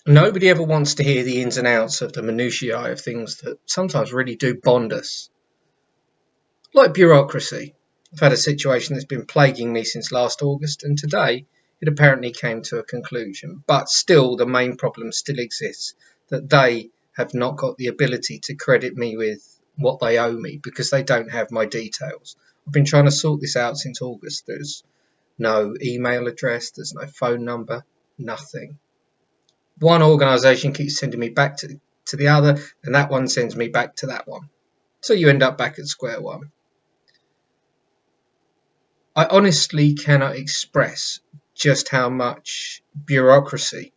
Nobody ever wants to hear the ins and outs of the minutiae of things that sometimes really do bond us, like bureaucracy. I've had a situation that's been plaguing me since last August, and today it apparently came to a conclusion. But still, the main problem still exists, that they have not got the ability to credit me with what they owe me because they don't have my details. I've been trying to sort this out since August. There's no email address, there's no phone number, nothing. One organisation keeps sending me back to the other, and that one sends me back to that one. So you end up back at square one. I honestly cannot express just how much bureaucracy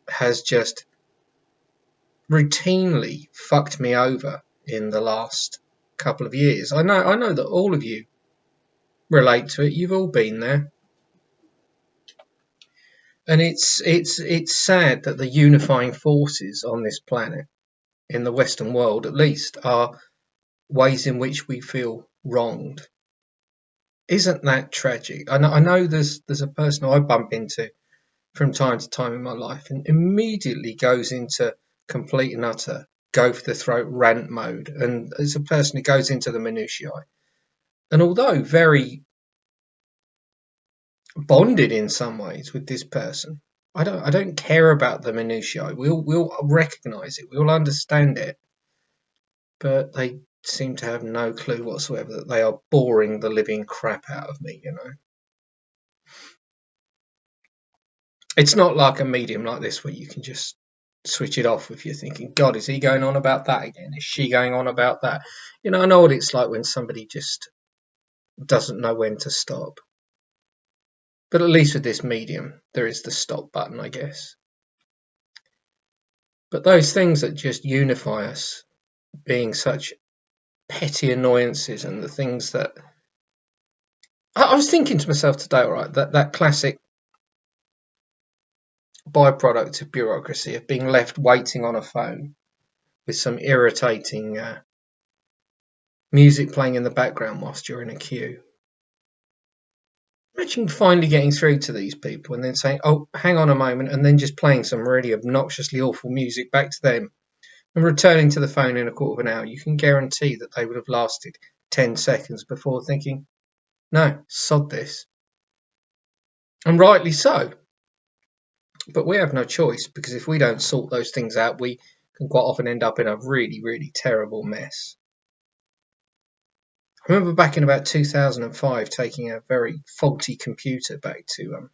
has just routinely fucked me over in the last couple of years. I know that all of you relate to it. You've all been there. And it's sad that the unifying forces on this planet, in the Western world at least, are ways in which we feel wronged. Isn't that tragic? I know there's a person I bump into from time to time in my life and immediately goes into complete and utter go for the throat rant mode. And as a person who goes into the minutiae, and although very bonded in some ways with this person, I don't care about the minutiae. We'll recognise it, we'll understand it, but they seem to have no clue whatsoever that they are boring the living crap out of me, you know. It's not like a medium like this where you can just switch it off if you're thinking, God, is he going on about that again? Is she going on about that? You know, I know what it's like when somebody just doesn't know when to stop. But at least with this medium, there is the stop button, I guess. But those things that just unify us, being such petty annoyances, and the things that I was thinking to myself today, all right, that classic byproduct of bureaucracy of being left waiting on a phone with some irritating music playing in the background whilst you're in a queue. Imagine finally getting through to these people and then saying, oh, hang on a moment, and then just playing some really obnoxiously awful music back to them and returning to the phone in a quarter of an hour. You can guarantee that they would have lasted 10 seconds before thinking, no, sod this. And rightly so. But we have no choice, because if we don't sort those things out, we can quite often end up in a really, really terrible mess. I remember back in about 2005 taking a very faulty computer back to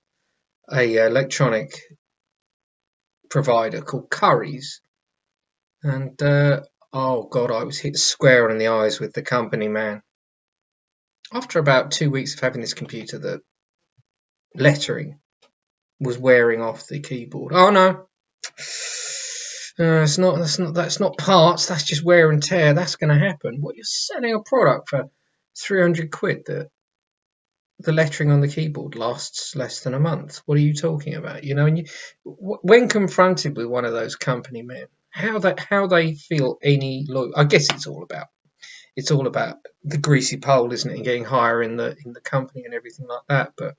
a electronic provider called Curry's, and oh god, I was hit square in the eyes with the company man. After about 2 weeks of having this computer, the lettering was wearing off the keyboard. Oh no, it's not. That's not parts. That's just wear and tear. That's going to happen. What, you're selling a product for 300 quid that the lettering on the keyboard lasts less than a month? What are you talking about? You know, and when confronted with one of those company men, how they feel any loyal. I guess it's all about the greasy pole, isn't it, and getting higher in the company and everything like that. But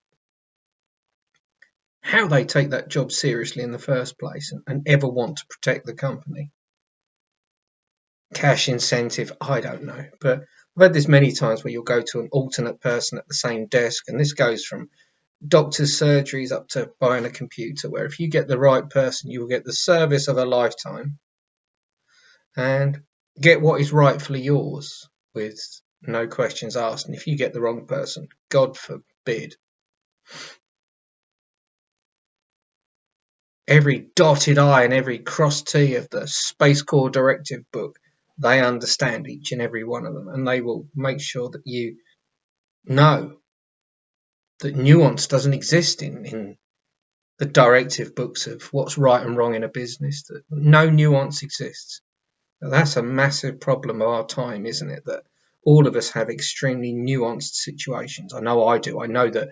how they take that job seriously in the first place, and ever want to protect the company. Cash incentive, I don't know. But I've had this many times where you'll go to an alternate person at the same desk, and this goes from doctor's surgeries up to buying a computer, where if you get the right person, you will get the service of a lifetime and get what is rightfully yours with no questions asked. And if you get the wrong person, God forbid, every dotted I and every crossed T of the Space Corps Directive book, they understand each and every one of them, and they will make sure that you know that nuance doesn't exist in the directive books of what's right and wrong in a business, that no nuance exists. Now, that's a massive problem of our time, isn't it? That all of us have extremely nuanced situations. I know I do. I know that,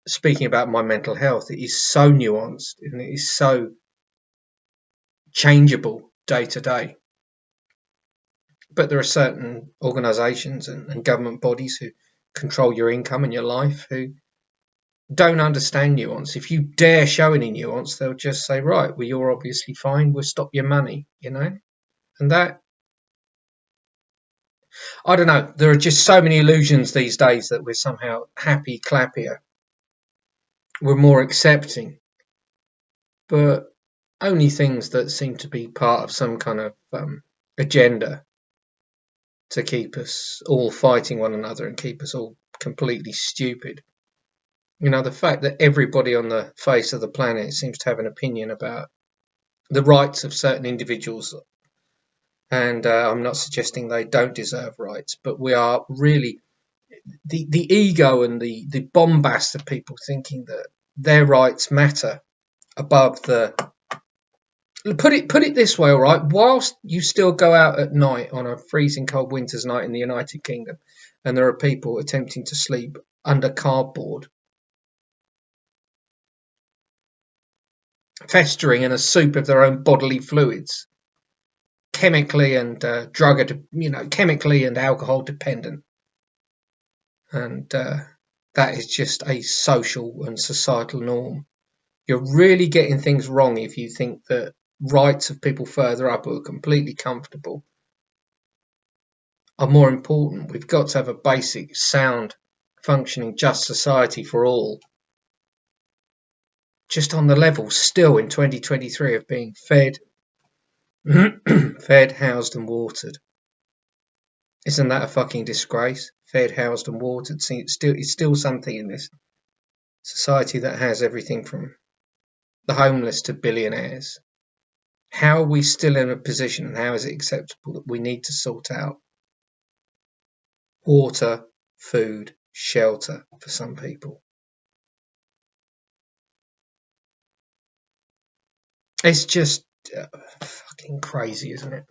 speaking about my mental health, it is so nuanced and it is so changeable day to day. But there are certain organisations and government bodies who control your income and your life who don't understand nuance. If you dare show any nuance, they'll just say, right, well, you're obviously fine, we'll stop your money, you know? And that, I don't know, there are just so many illusions these days that we're somehow happy, clappier, we're more accepting, but only things that seem to be part of some kind of agenda to keep us all fighting one another and keep us all completely stupid. You know, the fact that everybody on the face of the planet seems to have an opinion about the rights of certain individuals, and I'm not suggesting they don't deserve rights, but we are really the ego and the bombast of people thinking that their rights matter above the. Put it this way, all right. Whilst you still go out at night on a freezing cold winter's night in the United Kingdom, and there are people attempting to sleep under cardboard, festering in a soup of their own bodily fluids, chemically and chemically and alcohol dependent, and that is just a social and societal norm. You're really getting things wrong if you think that rights of people further up who are completely comfortable are more important. We've got to have a basic, sound, functioning, just society for all. Just on the level, still in 2023, of being fed, fed, housed, and watered. Isn't that a fucking disgrace? Fed, housed, and watered. See, it's still something in this society that has everything from the homeless to billionaires. How are we still in a position, and how is it acceptable that we need to sort out water, food, shelter for some people? It's just fucking crazy, isn't it?